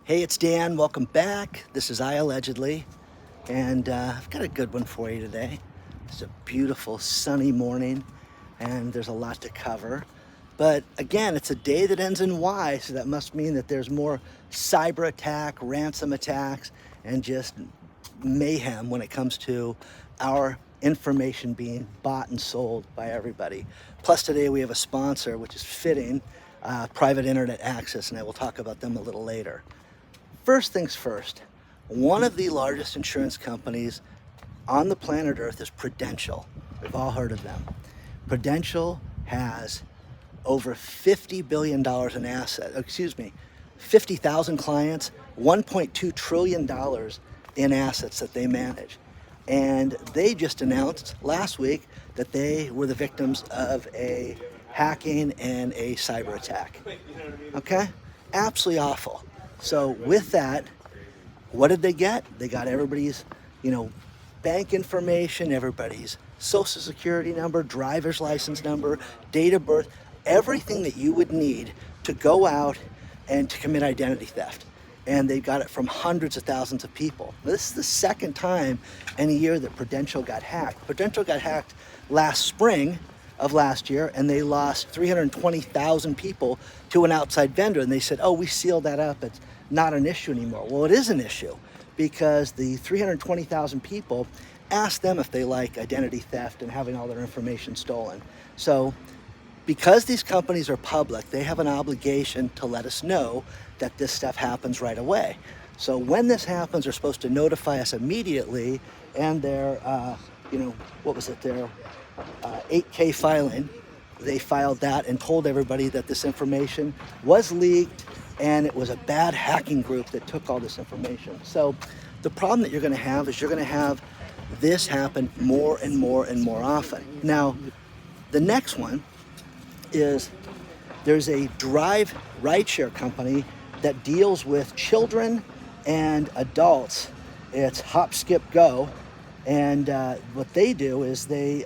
Hey, it's Dan. Welcome back. This is iAllegedly, and I've got a good one for you today. It's a beautiful sunny morning, and there's a lot to cover. But again, it's a day that ends in Y, so that must mean that there's more cyber attack, ransom attacks, and just mayhem when it comes to our information being bought and sold by everybody. Plus, today we have a sponsor, which is fitting, private internet access, and I will talk about them a little later. First things first, one of the largest insurance companies on the planet Earth is Prudential. We've all heard of them. Prudential has over $50 billion in assets, 50,000 clients, $1.2 trillion in assets that they manage. And they just announced last week that they were the victims of a hacking and a cyber attack. Okay? Absolutely awful. So with that, what did they get? They got everybody's, bank information, everybody's social security number, driver's license number, date of birth, everything that you would need to go out and to commit identity theft. And they got it from hundreds of thousands of people. This is the second time in a year that Prudential got hacked. Prudential got hacked last spring of last year, and they lost 320,000 people to an outside vendor. And they said, oh, we sealed that up. It's not an issue anymore. Well, it is an issue because the 320,000 people asked them if they like identity theft and having all their information stolen. So because these companies are public, they have an obligation to let us know that this stuff happens right away. So when this happens, they're supposed to notify us immediately, and their, their 8K filing, they filed that and told everybody that this information was leaked and it was a bad hacking group that took all this information. So the problem that you're going to have is you're going to have this happen more and more and more often. Now, the next one is there's a drive rideshare company that deals with children and adults. It's Hop, Skip, Go. And what they do is they,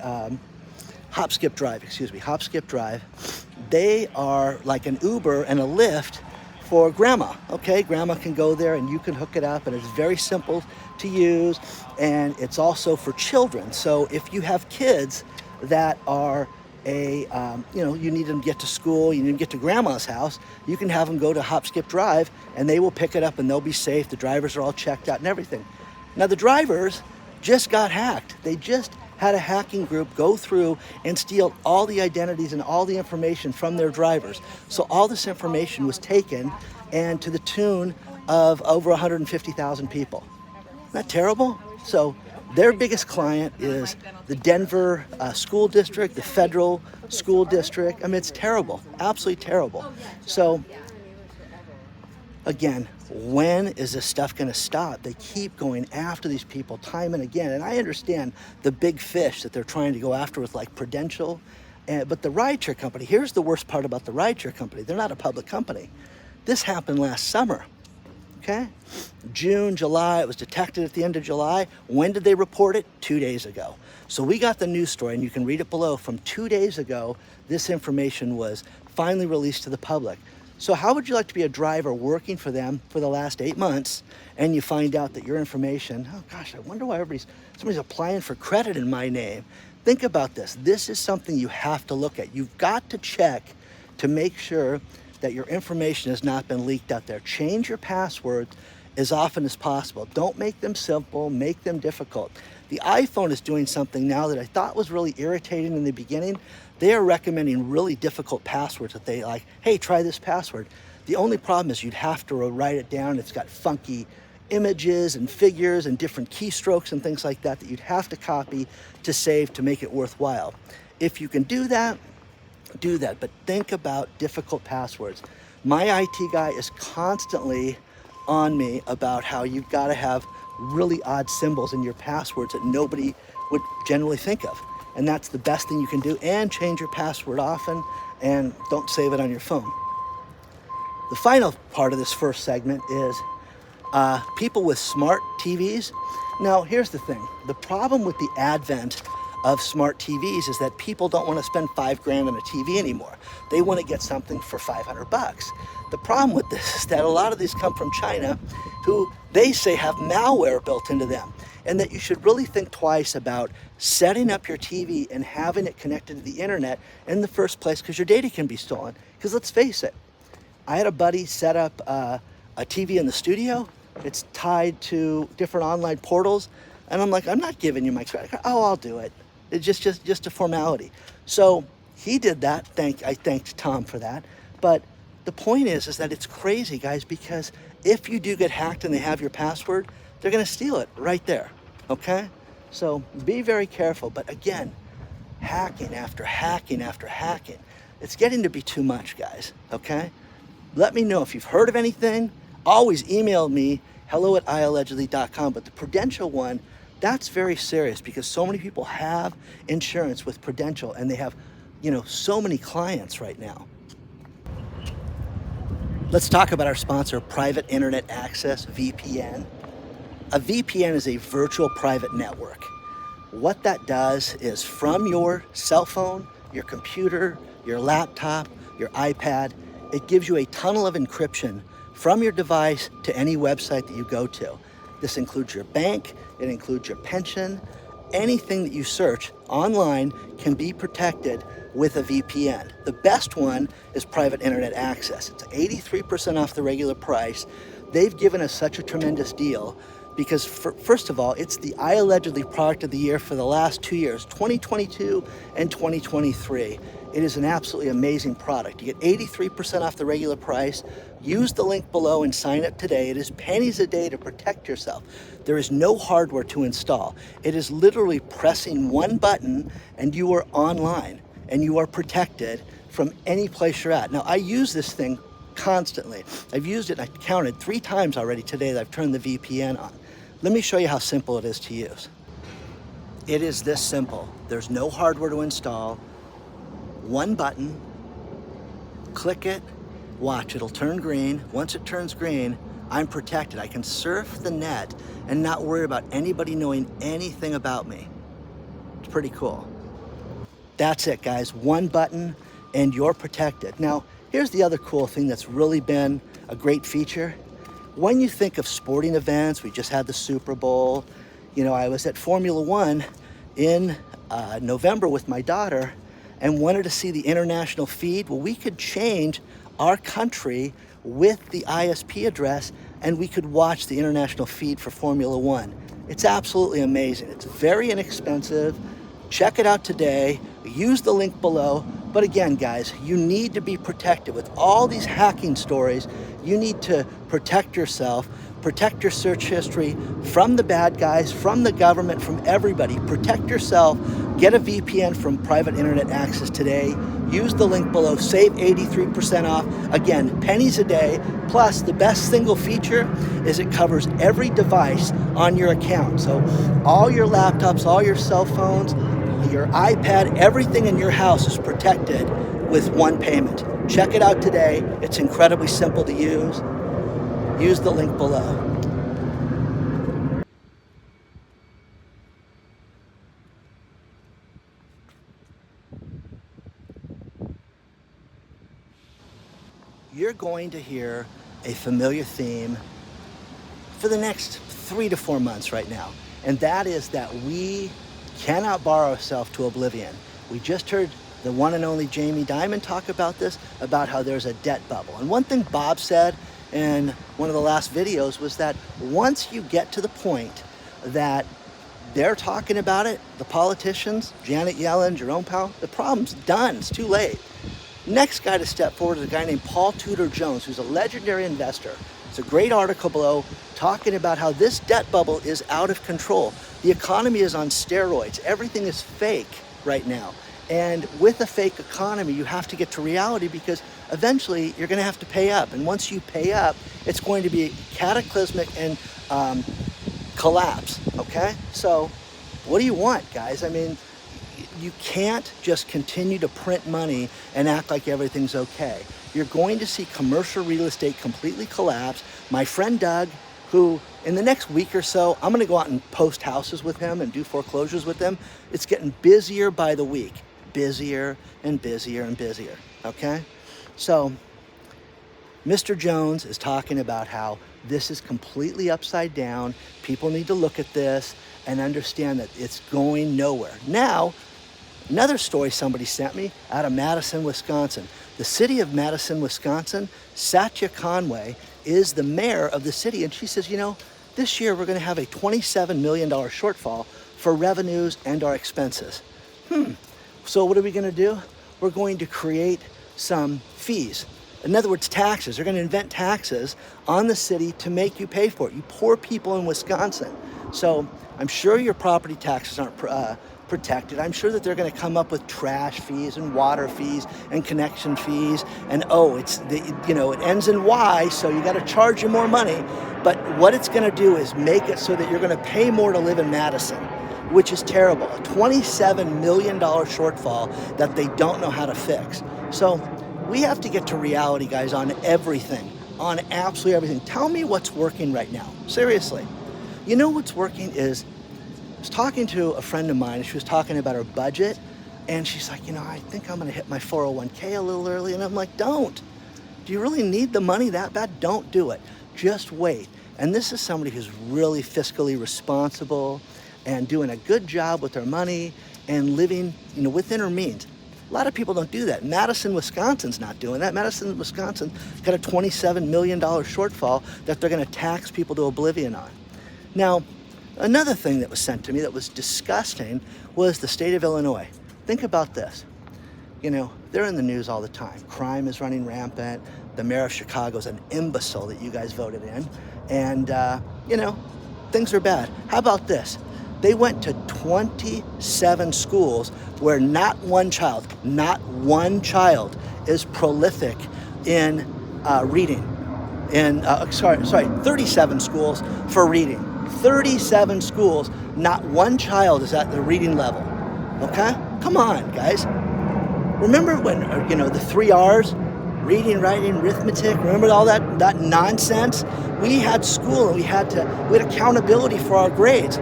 Hop, Skip, Drive. They are like an Uber and a Lyft for grandma. Okay, grandma can go there and you can hook it up, and it's very simple to use, and it's also for children. So if you have kids that are you need them to get to school, you need them to get to grandma's house, you can have them go to Hop, Skip, Drive, and they will pick it up and they'll be safe. The drivers are all checked out and everything. Now the drivers just got hacked. They just had a hacking group go through and steal all the identities and all the information from their drivers. So all this information was taken, and to the tune of over 150,000 people. Isn't that terrible? So their biggest client is the Denver school district, the federal school district. I mean, it's terrible, absolutely terrible. So again, when is this stuff going to stop? They keep going after these people time and again. And I understand the big fish that they're trying to go after with like Prudential. But the rideshare company, here's the worst part about the rideshare company. They're not a public company. This happened last summer. Okay? June, July, it was detected at the end of July. When did they report it? 2 days ago. So we got the news story, and you can read it below. From 2 days ago, this information was finally released to the public. So how would you like to be a driver working for them for the last 8 months, and you find out that your information, oh gosh, I wonder why somebody's applying for credit in my name. Think about this. This is something you have to look at. You've got to check to make sure that your information has not been leaked out there. Change your passwords as often as possible. Don't make them simple, make them difficult. The iPhone is doing something now that I thought was really irritating in the beginning. They are recommending really difficult passwords that they like, hey, try this password. The only problem is you'd have to write it down. It's got funky images and figures and different keystrokes and things like that you'd have to copy to save to make it worthwhile. If you can do that, but think about difficult passwords. My IT guy is constantly on me about how you've got to have really odd symbols in your passwords that nobody would generally think of. And that's the best thing you can do. And change your password often, and don't save it on your phone. The final part of this first segment is people with smart TVs. Now, here's the thing. The problem with the advent of smart TVs is that people don't want to spend $5,000 on a TV anymore. They want to get something for $500. The problem with this is that a lot of these come from China, who they say have malware built into them, and that you should really think twice about setting up your TV and having it connected to the internet in the first place, because your data can be stolen. Because let's face it, I had a buddy set up a TV in the studio. It's tied to different online portals, and I'm like, I'm not giving you my credit card. Oh, I'll do it. It's just a formality. So he did that. I thanked Tom for that. But the point is that it's crazy, guys, because if you do get hacked and they have your password, they're going to steal it right there. Okay? So be very careful. But again, hacking after hacking after hacking, it's getting to be too much, guys. Okay? Let me know if you've heard of anything. Always email me, hello@iallegedly.com. But the Prudential one, that's very serious, because so many people have insurance with Prudential, and they have, so many clients right now. Let's talk about our sponsor, Private Internet Access, VPN. A VPN is a virtual private network. What that does is, from your cell phone, your computer, your laptop, your iPad, it gives you a tunnel of encryption from your device to any website that you go to. This includes your bank, it includes your pension. Anything that you search online can be protected with a VPN. The best one is Private Internet Access. It's 83% off the regular price. They've given us such a tremendous deal because, first of all, it's the iAllegedly product of the year for the last 2 years, 2022 and 2023. It is an absolutely amazing product. You get 83% off the regular price. Use the link below and sign up today. It is pennies a day to protect yourself. There is no hardware to install. It is literally pressing one button and you are online and you are protected from any place you're at. Now, I use this thing constantly. I've used it, I counted 3 times already today that I've turned the VPN on. Let me show you how simple it is to use. It is this simple. There's no hardware to install. One button, click it, watch, it'll turn green. Once it turns green, I'm protected. I can surf the net and not worry about anybody knowing anything about me. It's pretty cool. That's it, guys. One button and you're protected. Now, here's the other cool thing that's really been a great feature. When you think of sporting events, we just had the Super Bowl. I was at Formula One in November with my daughter and wanted to see the international feed. Well, we could change our country with the ISP address and we could watch the international feed for Formula One. It's absolutely amazing. It's very inexpensive. Check it out today. Use the link below. But again, guys, you need to be protected. With all these hacking stories, you need to protect yourself, protect your search history from the bad guys, from the government, from everybody. Protect yourself. Get a VPN from Private Internet Access today. Use the link below. Save 83% off. Again, pennies a day. Plus, the best single feature is it covers every device on your account. So all your laptops, all your cell phones, your iPad, everything in your house is protected with one payment. Check it out today. It's incredibly simple to use. Use the link below. You're going to hear a familiar theme for the next 3 to 4 months right now. And that is that we cannot borrow ourselves to oblivion. We just heard the one and only Jamie Dimon talk about this, about how there's a debt bubble. And one thing Bob said in one of the last videos was that once you get to the point that they're talking about it, the politicians, Janet Yellen, Jerome Powell, the problem's done. It's too late. Next guy to step forward is a guy named Paul Tudor Jones, who's a legendary investor. It's a great article below talking about how this debt bubble is out of control. The economy is on steroids. Everything is fake right now. And with a fake economy, you have to get to reality because eventually you're going to have to pay up. And once you pay up, it's going to be cataclysmic and collapse, okay? So what do you want, guys? I mean, you can't just continue to print money and act like everything's okay. You're going to see commercial real estate completely collapse. My friend Doug, who in the next week or so, I'm gonna go out and post houses with him and do foreclosures with him. It's getting busier by the week, busier and busier and busier, okay? So Mr. Jones is talking about how this is completely upside down. People need to look at this and understand that it's going nowhere. Now, another story somebody sent me out of Madison, Wisconsin. The city of Madison, Wisconsin, Satya Conway is the mayor of the city, and she says, you know, this year we're gonna have a $27 million shortfall for revenues and our expenses. So what are we gonna do? We're going to create some fees. In other words, taxes. They're gonna invent taxes on the city to make you pay for it, you poor people in Wisconsin. So I'm sure your property taxes aren't protected. I'm sure that they're gonna come up with trash fees and water fees and connection fees, and it ends in Y, so you gotta charge you more money. But what it's gonna do is make it so that you're gonna pay more to live in Madison, which is terrible. A $27 million shortfall that they don't know how to fix. So we have to get to reality, guys, on everything, on absolutely everything. Tell me what's working right now, seriously. You know what's working is, I was talking to a friend of mine, she was talking about her budget, and she's like, you know, I think I'm gonna hit my 401k a little early, and I'm like, don't. Do you really need the money that bad? Don't do it, just wait. And this is somebody who's really fiscally responsible and doing a good job with their money and living, you know, within her means. A lot of people don't do that. Madison, Wisconsin's not doing that. Madison, Wisconsin got a $27 million shortfall that they're gonna tax people to oblivion on. Now, another thing that was sent to me that was disgusting was the state of Illinois. Think about this. You know, they're in the news all the time. Crime is running rampant. The mayor of Chicago is an imbecile that you guys voted in. And, you know, things are bad. How about this? They went to 27 schools where not one child is prolific in reading. 37 schools for reading. 37 schools, not one child is at the reading level, okay? Come on, guys. Remember when, the 3 R's, reading, writing, arithmetic, remember all that nonsense? We had school and we had accountability for our grades.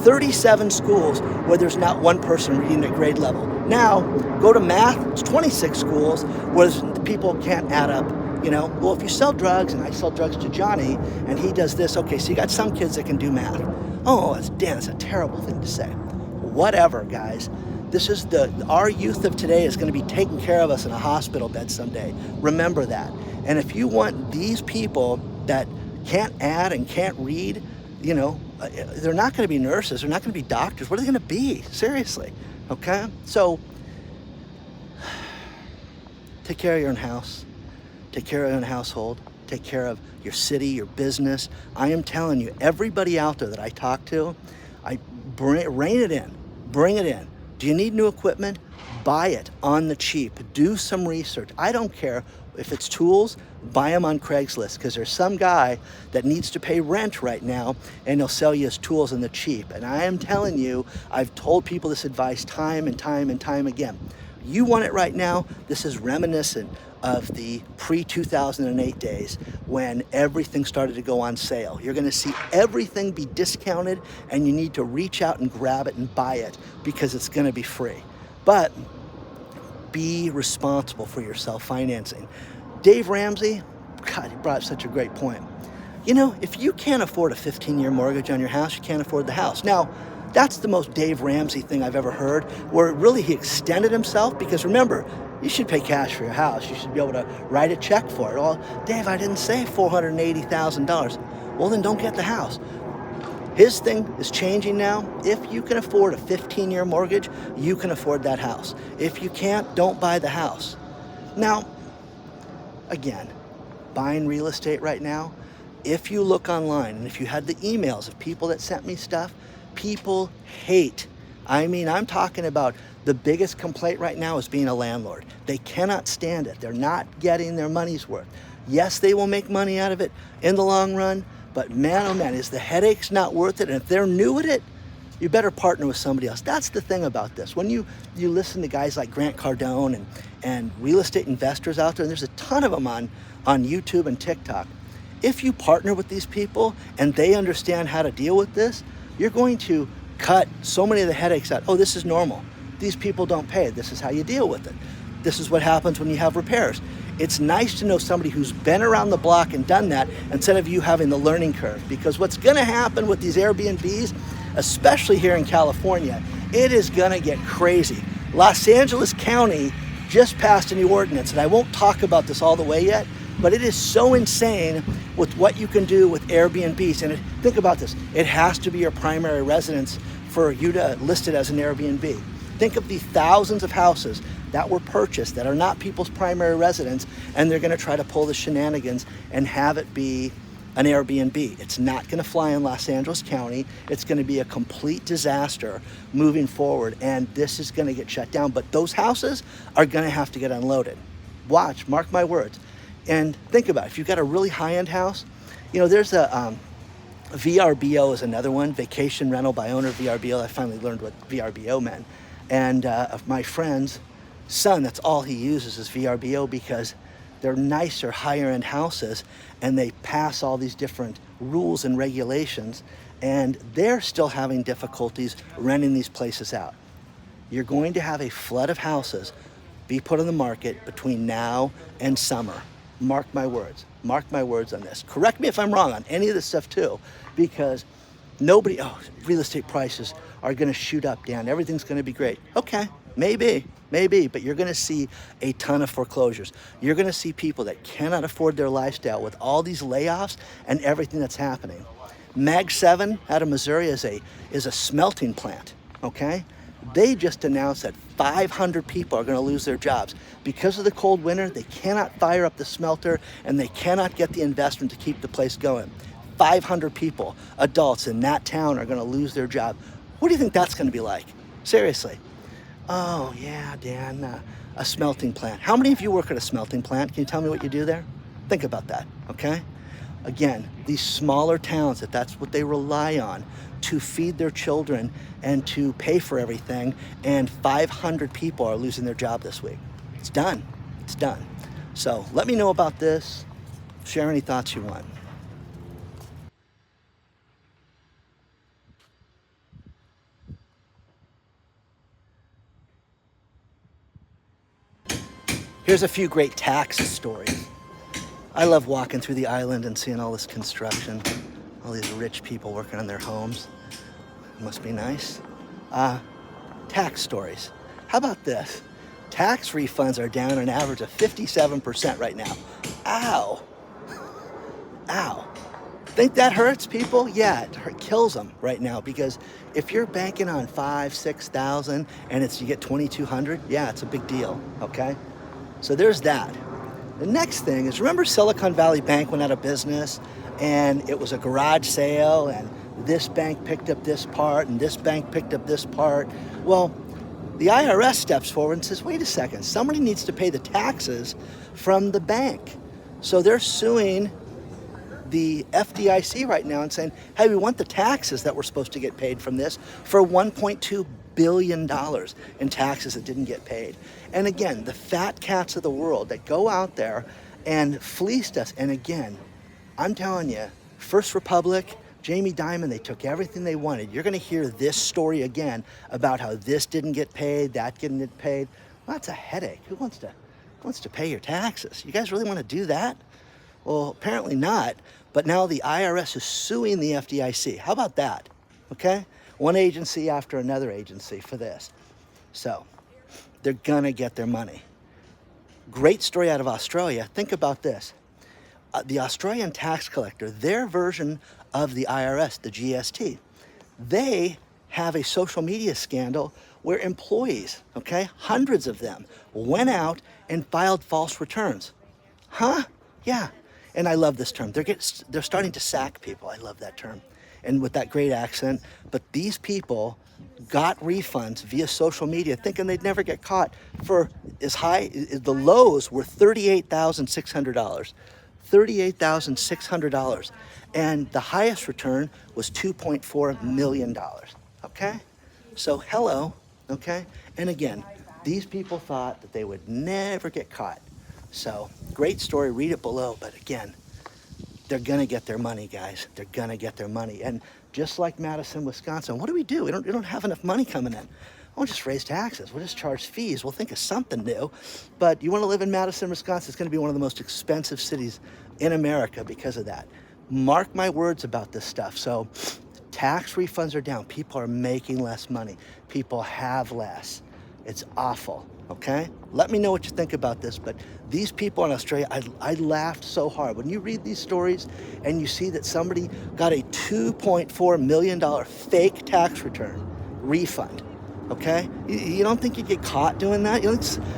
37 schools where there's not one person reading at grade level. Now, go to math, it's 26 schools where people can't add up. Well, if you sell drugs, and I sell drugs to Johnny, and he does this, okay, so you got some kids that can do math. Oh, that's a terrible thing to say. Whatever, guys. This is our youth of today is going to be taking care of us in a hospital bed someday. Remember that. And if you want these people that can't add and can't read, they're not going to be nurses. They're not going to be doctors. What are they going to be? Seriously. Okay? So, take care of your own house. Take care of your own household. Take care of your city, your business. I am telling you, everybody out there that I talk to, rein it in. Bring it in. Do you need new equipment? Buy it on the cheap. Do some research. I don't care if it's tools, buy them on Craigslist, because there's some guy that needs to pay rent right now and he'll sell you his tools on the cheap. And I am telling you, I've told people this advice time and time and time again. You want it right now? This is reminiscent of the pre-2008 days when everything started to go on sale. You're gonna see everything be discounted and you need to reach out and grab it and buy it because it's gonna be free. But be responsible for your self-financing. Dave Ramsey, God, he brought up such a great point. If you can't afford a 15-year mortgage on your house, you can't afford the house. Now, that's the most Dave Ramsey thing I've ever heard, where really he extended himself, because remember, you should pay cash for your house. You should be able to write a check for it. Well, Dave, I didn't say $480,000. Well, then don't get the house. His thing is changing now. If you can afford a 15-year mortgage, you can afford that house. If you can't, don't buy the house. Now, again, buying real estate right now, if you look online and if you had the emails of people that sent me stuff, people hate. I'm talking about the biggest complaint right now is being a landlord. They cannot stand it. They're not getting their money's worth. Yes, they will make money out of it in the long run, but man, oh man, is the headache's not worth it. And if they're new at it, you better partner with somebody else. That's the thing about this. When you listen to guys like Grant Cardone and real estate investors out there, and there's a ton of them on YouTube and TikTok, If you partner with these people and they understand how to deal with this, you're going to cut so many of the headaches out. Oh, this is normal. These people don't pay. This is how you deal with it. This is what happens when you have repairs. It's nice to know somebody who's been around the block and done that instead of you having the learning curve. Because what's going to happen with these Airbnbs, especially here in California, it is going to get crazy. Los Angeles County just passed a new ordinance, and I won't talk about this all the way yet, but it is so insane with what you can do with Airbnbs. And think about this. It has to be your primary residence for you to list it as an Airbnb. Think of the thousands of houses that were purchased that are not people's primary residence, and they're going to try to pull the shenanigans and have it be an Airbnb. It's not going to fly in Los Angeles County. It's going to be a complete disaster moving forward, and this is going to get shut down. But those houses are going to have to get unloaded. Watch, mark my words. And think about it. If you've got a really high-end house, there's a VRBO is another one, vacation rental by owner, VRBO. I finally learned what VRBO meant. And of my friend's son, that's all he uses is VRBO because they're nicer, higher-end houses, and they pass all these different rules and regulations, and they're still having difficulties renting these places out. You're going to have a flood of houses be put on the market between now and summer. Mark my words. Mark my words on this. Correct me if I'm wrong on any of this stuff too, because real estate prices are going to shoot up, Dan. Everything's going to be great. Okay, maybe, but you're going to see a ton of foreclosures. You're going to see people that cannot afford their lifestyle with all these layoffs and everything that's happening. Mag 7 out of Missouri is a smelting plant, okay? They just announced that 500 people are going to lose their jobs. Because of the cold winter, they cannot fire up the smelter and they cannot get the investment to keep the place going. 500 people, adults in that town, are going to lose their job. What do you think that's going to be like? Seriously. Oh, yeah, Dan, a smelting plant. How many of you work at a smelting plant? Can you tell me what you do there? Think about that, okay? Again, these smaller towns, that's what they rely on to feed their children and to pay for everything, and 500 people are losing their job this week. It's done. It's done. So let me know about this. Share any thoughts you want. Here's a few great tax stories. I love walking through the island and seeing all this construction, all these rich people working on their homes. It must be nice. Tax stories. How about this? Tax refunds are down an average of 57% right now. Ow. Ow. Think that hurts people? Yeah, it kills them right now, because if you're banking on 5,000, 6,000 and you get 2,200, yeah, it's a big deal, okay? So there's that. The next thing is, remember Silicon Valley Bank went out of business and it was a garage sale, and this bank picked up this part and this bank picked up this part? Well, the IRS steps forward and says, wait a second, somebody needs to pay the taxes from the bank. So they're suing the FDIC right now and saying, hey, we want the taxes that we're supposed to get paid from this for $1.2 billion in taxes that didn't get paid. And again, the fat cats of the world that go out there and fleeced us. And again, I'm telling you, First Republic, Jamie Dimon, they took everything they wanted. You're going to hear this story again about how this didn't get paid, that didn't get paid. Well, that's a headache. Who wants to pay your taxes? You guys really want to do that? Well, apparently not. But now the IRS is suing the FDIC. How about that? Okay? One agency after another agency for this. So they're going to get their money. Great story out of Australia. Think about this. The Australian tax collector, their version of the IRS, the GST, they have a social media scandal where employees, okay, hundreds of them, went out and filed false returns. Huh? Yeah. And I love this term. They're starting to sack people. I love that term. And with that great accent. But these people got refunds via social media thinking they'd never get caught for as high, the lows were $38,600. $38,600. And the highest return was $2.4 million. Okay? So hello, okay? And again, these people thought that they would never get caught. So great story, read it below. But again, they're gonna get their money, guys. They're gonna get their money. And just like Madison, Wisconsin, what do? We don't have enough money coming in. We'll just raise taxes. We'll just charge fees. We'll think of something new. But you want to live in Madison, Wisconsin, it's going to be one of the most expensive cities in America because of that. Mark my words about this stuff. So tax refunds are down. People are making less money. People have less. It's awful, okay? Let me know what you think about this. But these people in Australia, I laughed so hard. When you read these stories and you see that somebody got a $2.4 million fake tax return refund, okay? You don't think you'd get caught doing that? You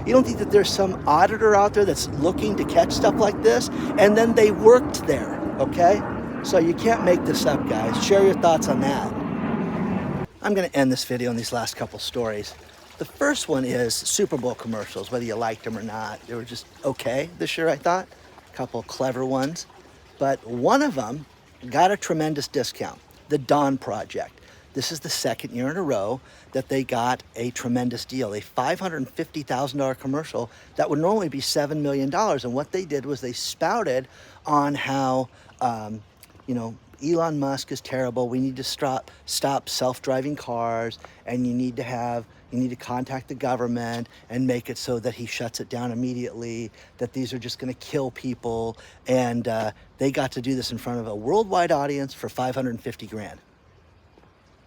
don't think that there's some auditor out there that's looking to catch stuff like this? And then they worked there, okay? So you can't make this up, guys. Share your thoughts on that. I'm gonna end this video on these last couple stories. The first one is Super Bowl commercials, whether you liked them or not. They were just okay this year, I thought. A couple clever ones. But one of them got a tremendous discount, the Dawn Project. This is the second year in a row that they got a tremendous deal, a $550,000 commercial that would normally be $7 million. And what they did was they spouted on how, Elon Musk is terrible. We need to stop self-driving cars, and you need to contact the government and make it so that he shuts it down immediately, that these are just going to kill people. And they got to do this in front of a worldwide audience for $550,000.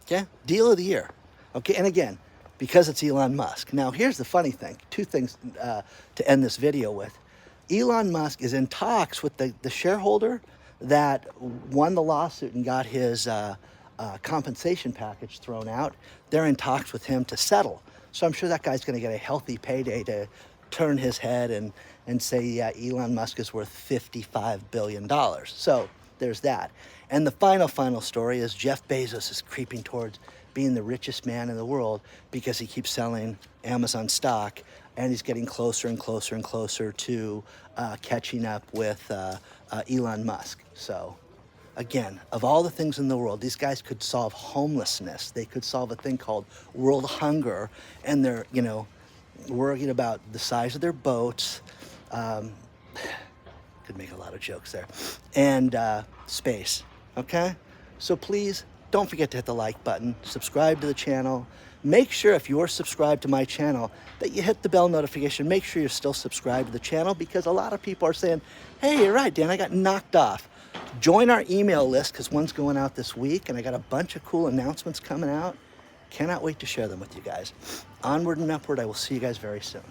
Okay, deal of the year. Okay, and again, because it's Elon Musk. Now, here's the funny thing. Two things to end this video with. Elon Musk is in talks with the shareholder that won the lawsuit and got his compensation package thrown out. They're in talks with him to settle. So I'm sure that guy's going to get a healthy payday to turn his head and say, yeah, Elon Musk is worth $55 billion. So there's that. And the final story is Jeff Bezos is creeping towards being the richest man in the world because he keeps selling Amazon stock, and he's getting closer and closer and closer to catching up with Elon Musk. So again, of all the things in the world, these guys could solve homelessness. They could solve a thing called world hunger, and they're, worrying about the size of their boats. Could make a lot of jokes there. And space, okay? So please, don't forget to hit the like button, subscribe to the channel. Make sure if you're subscribed to my channel that you hit the bell notification. Make sure you're still subscribed to the channel, because a lot of people are saying, hey, you're right, Dan, I got knocked off. Join our email list, because one's going out this week, and I got a bunch of cool announcements coming out. Cannot wait to share them with you guys. Onward and upward. I will see you guys very soon.